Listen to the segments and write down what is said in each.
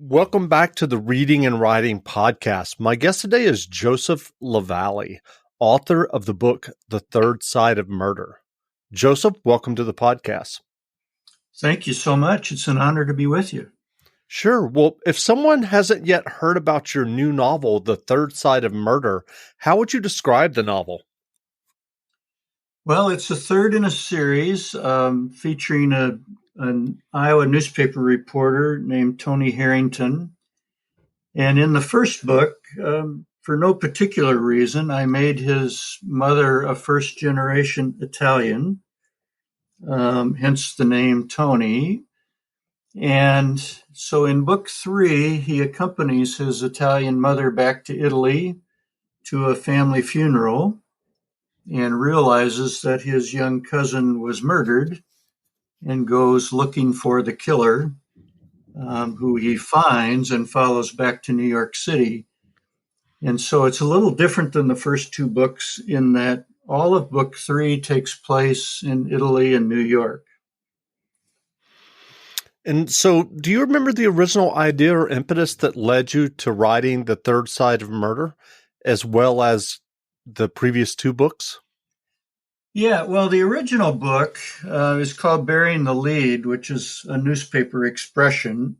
Welcome back to the Reading and Writing Podcast. My guest today is Joseph LeValley, author of the book, The Third Side of Murder. Joseph, welcome to the podcast. Thank you so much. It's an honor to be with you. Sure. Well, if someone hasn't yet heard about your new novel, The Third Side of Murder, how would you describe the novel? Well, it's the third in a series featuring an Iowa newspaper reporter named Tony Harrington. And in the first book, for no particular reason, I made his mother a first-generation Italian, hence the name Tony. And so in book 3, he accompanies his Italian mother back to Italy to a family funeral and realizes that his young cousin was murdered and goes looking for the killer, who he finds and follows back to New York City. And so it's a little different than the first two books in that all of book 3 takes place in Italy and New York. And so do you remember the original idea or impetus that led you to writing The Third Side of Murder, as well as the previous two books? Yeah, well, the original book is called Burying the Lead, which is a newspaper expression.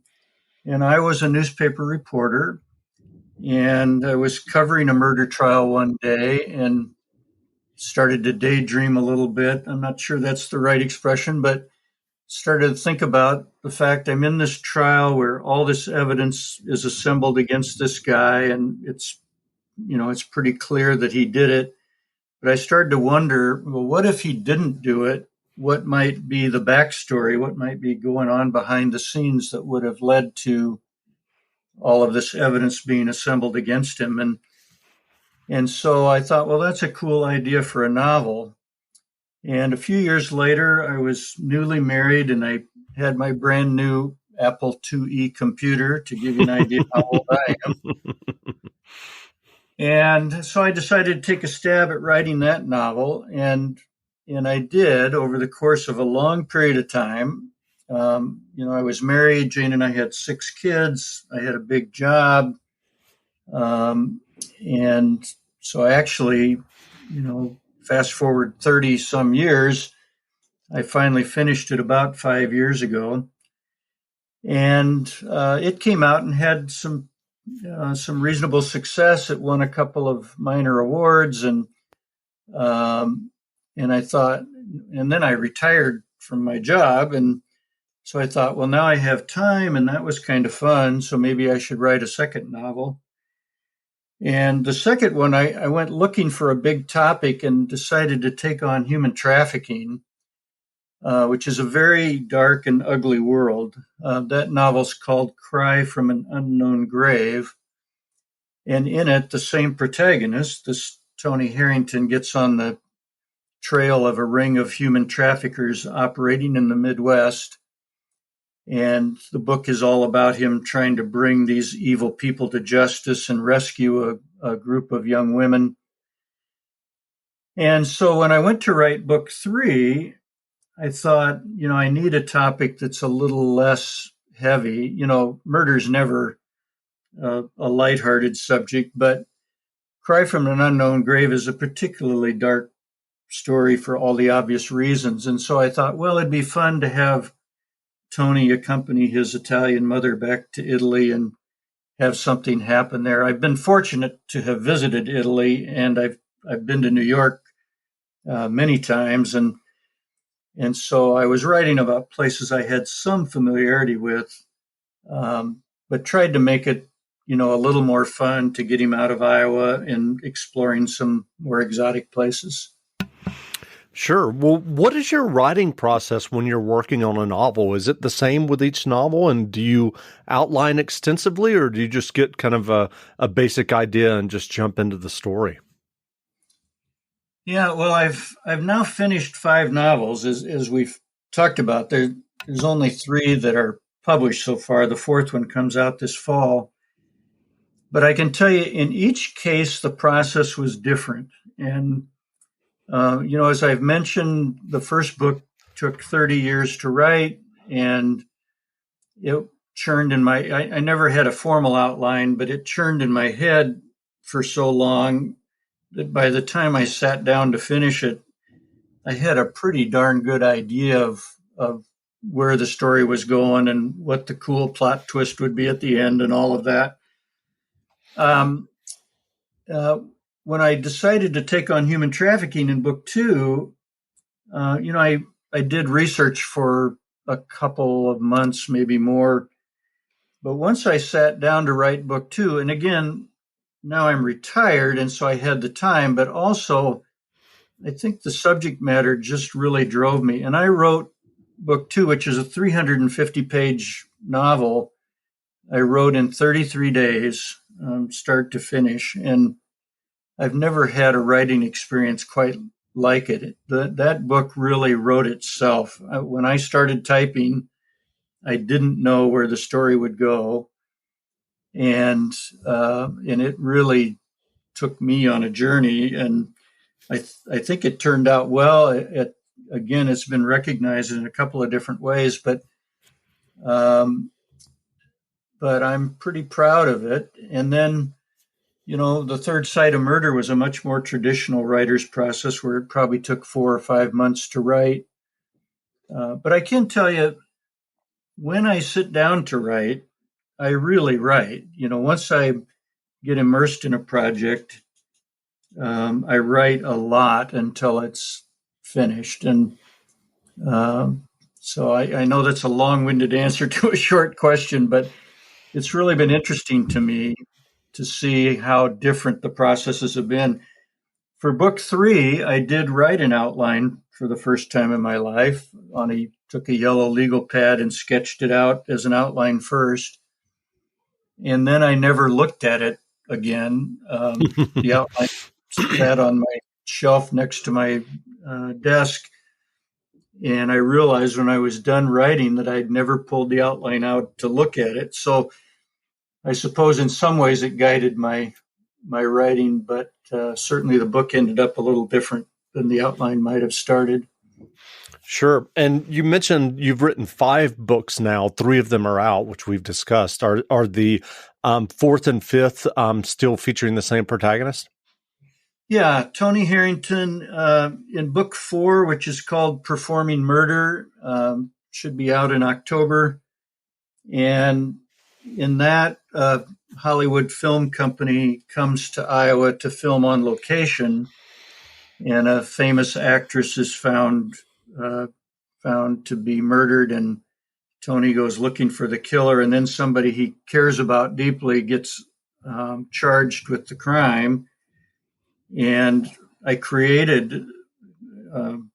And I was a newspaper reporter, and I was covering a murder trial one day and started to daydream a little bit. I'm not sure that's the right expression, but started to think about the fact I'm in this trial where all this evidence is assembled against this guy, and it's pretty clear that he did it. But I started to wonder, well, what if he didn't do it? What might be the backstory? What might be going on behind the scenes that would have led to all of this evidence being assembled against him? And so I thought, well, that's a cool idea for a novel. And a few years later, I was newly married and I had my brand new Apple IIe computer, to give you an idea how old I am. And so I decided to take a stab at writing that novel, and I did over the course of a long period of time. I was married. Jane and I had 6 kids. I had a big job. And so I actually, fast forward 30 some years, I finally finished it about 5 years ago. And it came out and had some reasonable success. It won a couple of minor awards, and I thought, and then I retired from my job, and so I thought, well, now I have time, and that was kind of fun, so maybe I should write a second novel. And the second one, I went looking for a big topic and decided to take on human trafficking, which is a very dark and ugly world. That novel's called Cry from an Unknown Grave. And in it, the same protagonist, this Tony Harrington, gets on the trail of a ring of human traffickers operating in the Midwest. And the book is all about him trying to bring these evil people to justice and rescue a group of young women. And so when I went to write book 3, I thought, I need a topic that's a little less heavy. Murder's never a lighthearted subject, but Cry from an Unknown Grave is a particularly dark story for all the obvious reasons. And so I thought, well, it'd be fun to have Tony accompany his Italian mother back to Italy and have something happen there. I've been fortunate to have visited Italy, and I've been to New York many times, and so I was writing about places I had some familiarity with, but tried to make it, a little more fun to get him out of Iowa and exploring some more exotic places. Sure. Well, what is your writing process when you're working on a novel? Is it the same with each novel? And do you outline extensively, or do you just get kind of a basic idea and just jump into the story? Yeah, well, I've now finished 5 novels, as we've talked about. There's only 3 that are published so far. The 4th one comes out this fall. But I can tell you, in each case, the process was different. And as I've mentioned, the first book took 30 years to write, and it churned in my, I never had a formal outline, but it churned in my head for so long that by the time I sat down to finish it, I had a pretty darn good idea of where the story was going and what the cool plot twist would be at the end and all of that. Um, uh, when I decided to take on human trafficking in book two, I did research for a couple of months, maybe more. But once I sat down to write book two, and again, now I'm retired, and so I had the time, but also I think the subject matter just really drove me. And I wrote book two, which is a 350-page novel. I wrote in 33 days, start to finish. And I've never had a writing experience quite like it. That book really wrote itself. When I started typing, I didn't know where the story would go. And it really took me on a journey. And I think it turned out well. Again, it's been recognized in a couple of different ways, but I'm pretty proud of it. And then, the third side of murder was a much more traditional writer's process where it probably took 4 or 5 months to write. But I can tell you, when I sit down to write, I really write. Once I get immersed in a project, I write a lot until it's finished. And so I know that's a long-winded answer to a short question, but it's really been interesting to me to see how different the processes have been. For book three, I did write an outline for the first time in my life. Took a yellow legal pad and sketched it out as an outline first. And then I never looked at it again. The outline sat on my shelf next to my desk. And I realized when I was done writing that I'd never pulled the outline out to look at it. So I suppose in some ways it guided my writing, but certainly the book ended up a little different than the outline might have started. Sure. And you mentioned you've written 5 books now. 3 of them are out, which we've discussed. Are the fourth and fifth still featuring the same protagonist? Yeah, Tony Harrington in book 4, which is called Performing Murder, should be out in October. And in that, Hollywood film company comes to Iowa to film on location, and a famous actress is found to be murdered, and Tony goes looking for the killer, and then somebody he cares about deeply gets charged with the crime. And I created,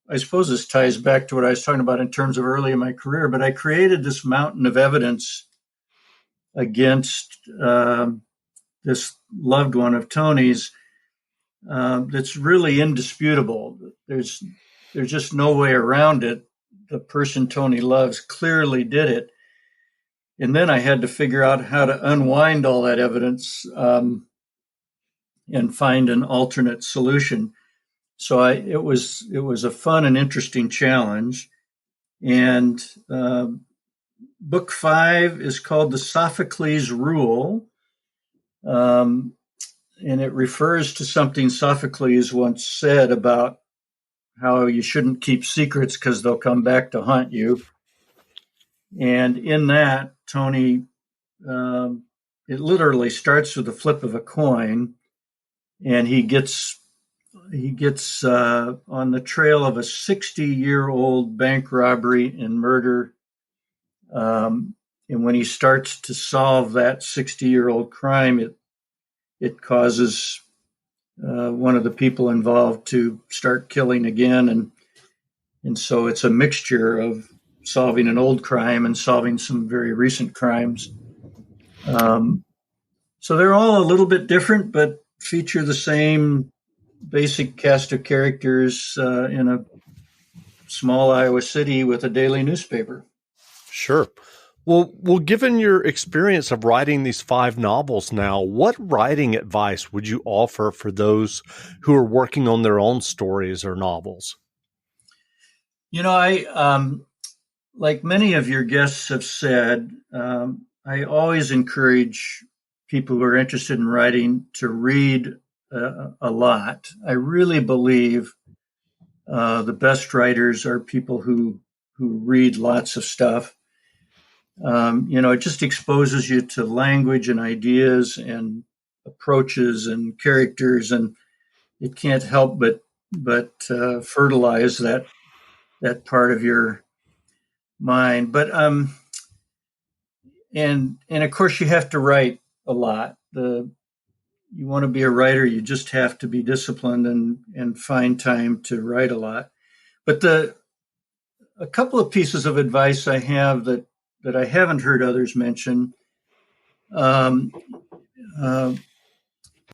I suppose this ties back to what I was talking about in terms of early in my career, but I created this mountain of evidence against this loved one of Tony's that's really indisputable. There's just no way around it. The person Tony loves clearly did it. And then I had to figure out how to unwind all that evidence and find an alternate solution. So it was a fun and interesting challenge. And book 5 is called The Sophocles Rule. And it refers to something Sophocles once said about how you shouldn't keep secrets because they'll come back to haunt you. And in that, Tony, it literally starts with the flip of a coin, and he gets on the trail of a 60-year-old bank robbery and murder. And when he starts to solve that 60-year-old crime, it causes one of the people involved to start killing again. And so it's a mixture of solving an old crime and solving some very recent crimes. So they're all a little bit different, but feature the same basic cast of characters in a small Iowa city with a daily newspaper. Sure. Well, given your experience of writing these 5 novels now, what writing advice would you offer for those who are working on their own stories or novels? I like many of your guests have said, I always encourage people who are interested in writing to read a lot. I really believe the best writers are people who read lots of stuff. It just exposes you to language and ideas and approaches and characters, and it can't help but fertilize that part of your mind. But and of course you have to write a lot. You want to be a writer, you just have to be disciplined and find time to write a lot. But a couple of pieces of advice I have that I haven't heard others mention. Um, uh,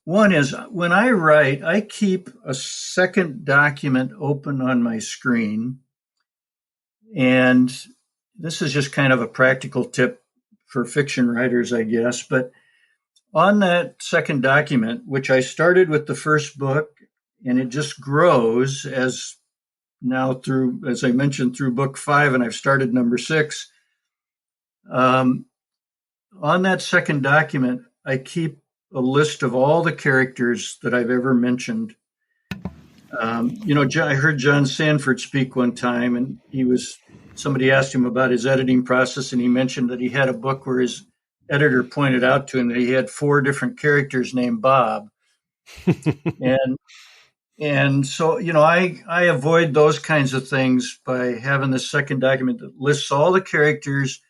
One is when I write, I keep a second document open on my screen. And this is just kind of a practical tip for fiction writers, I guess. But on that second document, which I started with the first book, and it just grows as now through, as I mentioned, through book 5, and I've started number 6. On that second document, I keep a list of all the characters that I've ever mentioned. I heard John Sanford speak one time, and somebody asked him about his editing process, and he mentioned that he had a book where his editor pointed out to him that he had 4 different characters named Bob. and and so, I avoid those kinds of things by having the second document that lists all the characters,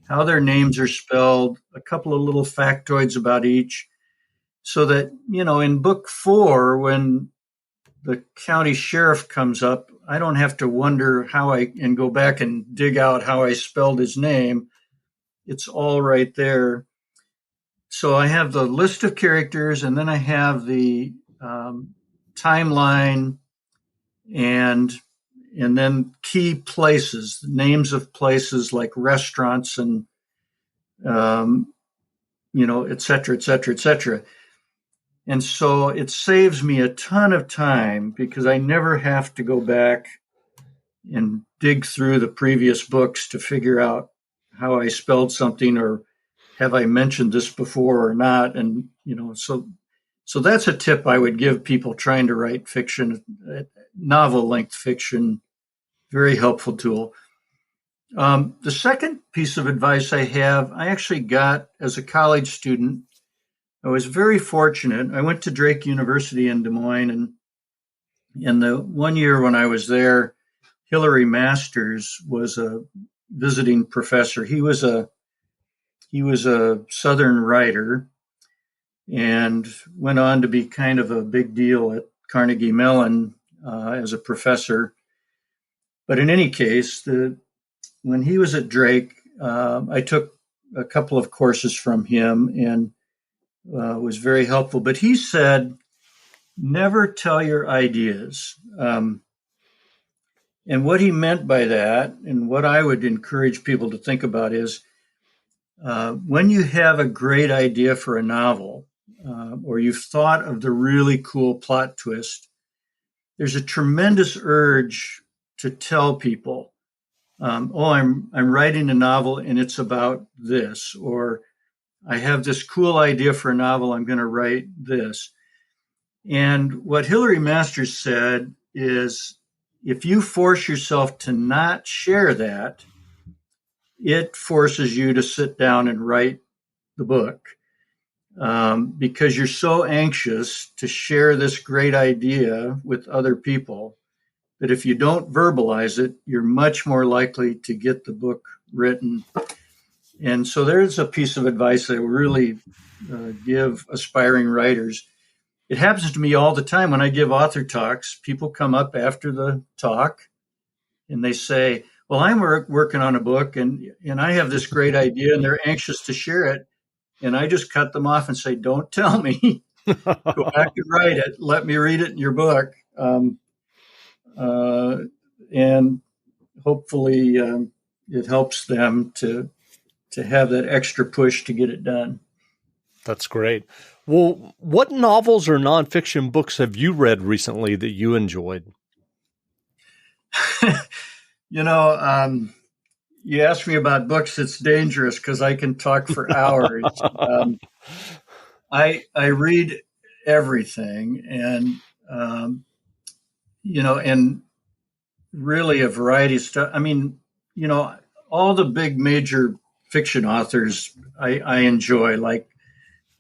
how their names are spelled, a couple of little factoids about each, so that, in book 4, when the county sheriff comes up, I don't have to wonder and go back and dig out how I spelled his name. It's all right there. So I have the list of characters, and then I have the timeline and then key places, names of places like restaurants and, et cetera, et cetera, et cetera. And so it saves me a ton of time because I never have to go back and dig through the previous books to figure out how I spelled something or have I mentioned this before or not. And, so that's a tip I would give people trying to write fiction, novel length fiction, very helpful tool. The second piece of advice I actually got as a college student. I was very fortunate. I went to Drake University in Des Moines, and in the one year when I was there, Hilary Masters was a visiting professor. He was a Southern writer and went on to be kind of a big deal at Carnegie Mellon as a professor. But in any case, when he was at Drake, I took a couple of courses from him and was very helpful. But he said, never tell your ideas. And what he meant by that, and what I would encourage people to think about is, when you have a great idea for a novel, or you've thought of the really cool plot twist, there's a tremendous urge to tell people, I'm writing a novel and it's about this, or I have this cool idea for a novel, I'm going to write this. And what Hilary Masters said is, if you force yourself to not share that, it forces you to sit down and write the book, because you're so anxious to share this great idea with other people that if you don't verbalize it, you're much more likely to get the book written. And so there's a piece of advice I really give aspiring writers. It happens to me all the time when I give author talks. People come up after the talk and they say, well, I'm working on a book and I have this great idea, and they're anxious to share it. And I just cut them off and say, don't tell me. Go back and write it. Let me read it in your book. And hopefully it helps them to have that extra push to get it done. That's great. Well, what novels or nonfiction books have you read recently that you enjoyed? you ask me about books, it's dangerous because I can talk for hours. I read everything, and and really a variety of stuff. I mean, all the big major fiction authors I enjoy, like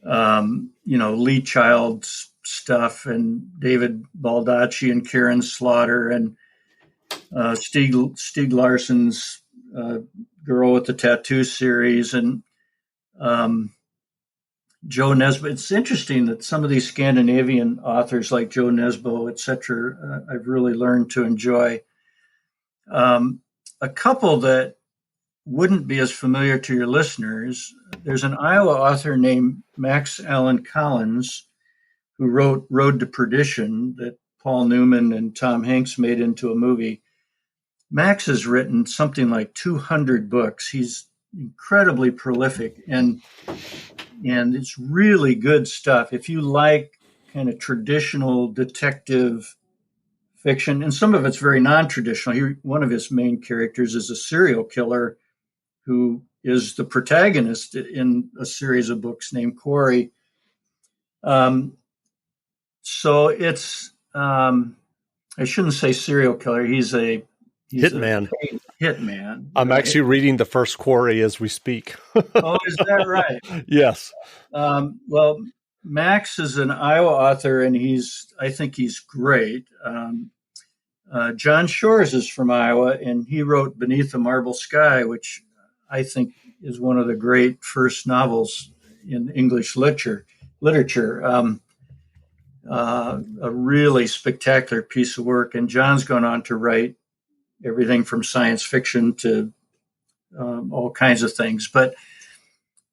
Lee Child's stuff and David Baldacci and Karen Slaughter and Stieg Larsson's Girl with the Tattoo series and Joe Nesbo. It's interesting that some of these Scandinavian authors like Joe Nesbo, et cetera, I've really learned to enjoy. A couple that wouldn't be as familiar to your listeners, there's an Iowa author named Max Allan Collins who wrote Road to Perdition that Paul Newman and Tom Hanks made into a movie. Max has written something like 200 books. He's incredibly prolific, and it's really good stuff. If you like kind of traditional detective fiction, and some of it's very non-traditional. One of his main characters is a serial killer who is the protagonist in a series of books named Quarry. So it's I shouldn't say serial killer. He's Hitman. A hitman. I'm actually reading the first Quarry as we speak. Oh, is that right? Yes. Well, Max is an Iowa author, and I think he's great. John Shores is from Iowa, and he wrote Beneath the Marble Sky, which I think is one of the great first novels in English literature. A really spectacular piece of work. And John's gone on to write everything from science fiction to all kinds of things. But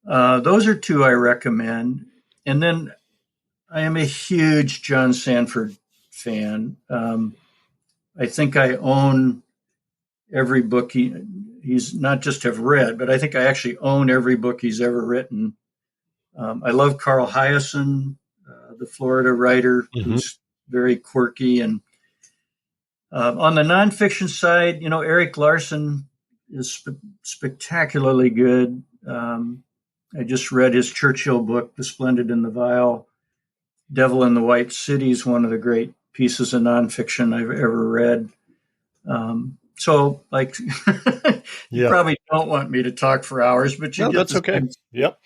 those are two I recommend. And then I am a huge John Sanford fan. I think I own every book he's not just have read, but I think I actually own every book he's ever written. I love Carl Hiaasen, the Florida writer, who's very quirky. And on the nonfiction side, Erik Larson is spectacularly good. I just read his Churchill book, The Splendid and the Vile. Devil in the White City is one of the great pieces of nonfiction I've ever read. So, like, you probably don't want me to talk for hours, but you get that's okay. Sense. Yep.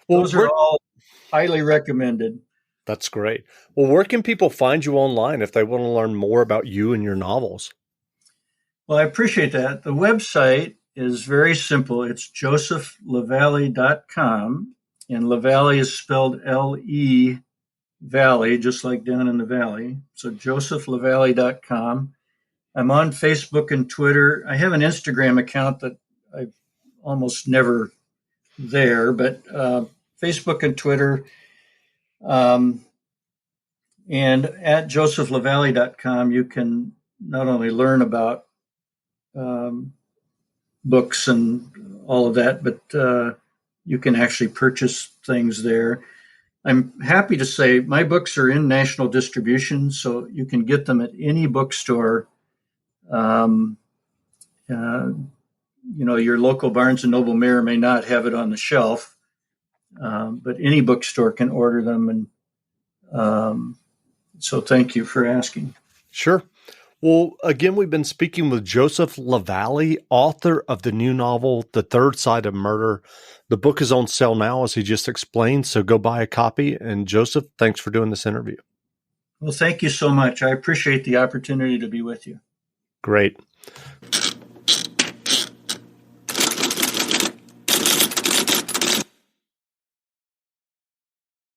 Well, those are all highly recommended. That's great. Well, where can people find you online if they want to learn more about you and your novels? Well, I appreciate that. The website is very simple. It's josephlevalley.com, and LeValley is spelled L-E Valley, just like down in the valley. So josephlevalley.com. I'm on Facebook and Twitter. I have an Instagram account that I'm almost never there, but Facebook and Twitter. And at josephlevalley.com, you can not only learn about books and all of that, but you can actually purchase things there. I'm happy to say my books are in national distribution, so you can get them at any bookstore. Your local Barnes & Noble may or may not have it on the shelf, but any bookstore can order them. And so thank you for asking. Sure. Well, again, we've been speaking with Joseph LeValley, author of the new novel, The Third Side of Murder. The book is on sale now, as he just explained, so go buy a copy. And Joseph, thanks for doing this interview. Well, thank you so much. I appreciate the opportunity to be with you. Great.